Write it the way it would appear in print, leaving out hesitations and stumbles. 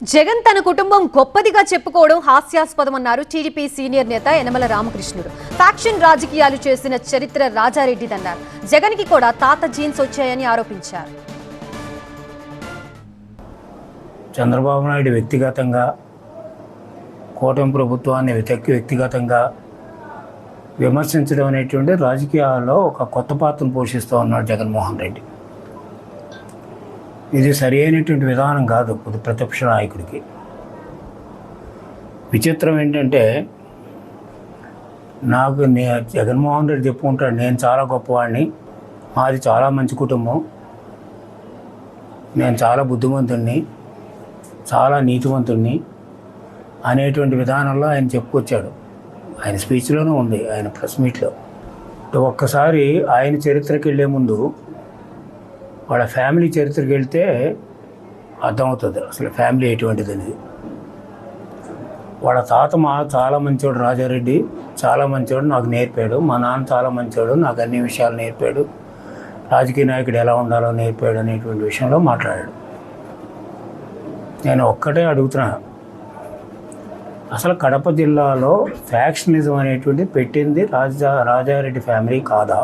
జగన్ తన కుటుంబం గొప్పదిగా చెప్పుకోవడం హాస్యాస్పదమన్నారు టీడీపీ సీనియర్ నేత యనమల రామకృష్ణుడు. ఫ్యాక్షన్ రాజకీయాలు చేసిన చరిత్ర రాజారెడ్డిదన్నారు. జగన్ కి కూడా తాత జీన్స్ వచ్చాయని ఆరోపించారు. చంద్రబాబు నాయుడు వ్యక్తిగతంగా కూటమి ప్రభుత్వాన్ని వ్యక్తిగతంగా విమర్శించడం అనేటువంటి రాజకీయాల్లో ఒక కొత్త పాత్రను పోషిస్తూ ఉన్నాడు జగన్మోహన్ రెడ్డి. ఇది సరి అయినటువంటి విధానం కాదు ప్రతిపక్ష నాయకుడికి. విచిత్రం ఏంటంటే నాకు జగన్మోహన్ రెడ్డి చెప్పుకుంటాడు, నేను చాలా గొప్పవాడిని, మాది చాలా మంచి కుటుంబం, నేను చాలా బుద్ధిమంతుడిని, చాలా నీతివంతుడిని అనేటువంటి విధానంలో ఆయన చెప్పుకొచ్చాడు. ఆయన స్పీచ్లోనూ ఉంది, ఆయన ప్రెస్ మీట్లో. ఒక్కసారి ఆయన చరిత్రకి వెళ్ళే ముందు వాళ్ళ ఫ్యామిలీ చరిత్రకి వెళ్తే అర్థమవుతుంది అసలు ఫ్యామిలీ ఎటువంటిది అనేది. వాళ్ళ తాత చాలా మంచివాడు, రాజారెడ్డి చాలా మంచివాడు, నాకు నేర్పాడు. మా నాన్న చాలా మంచివాడు, నాకు అన్ని విషయాలు నేర్పాడు, రాజకీయ నాయకుడు ఎలా ఉండాలో నేర్పాడు అనేటువంటి విషయంలో మాట్లాడాడు. నేను ఒక్కటే అడుగుతున్నా, అసలు కడప జిల్లాలో ఫ్యాక్షనిజం అనేటువంటి పెట్టింది రాజారెడ్డి ఫ్యామిలీ కాదా?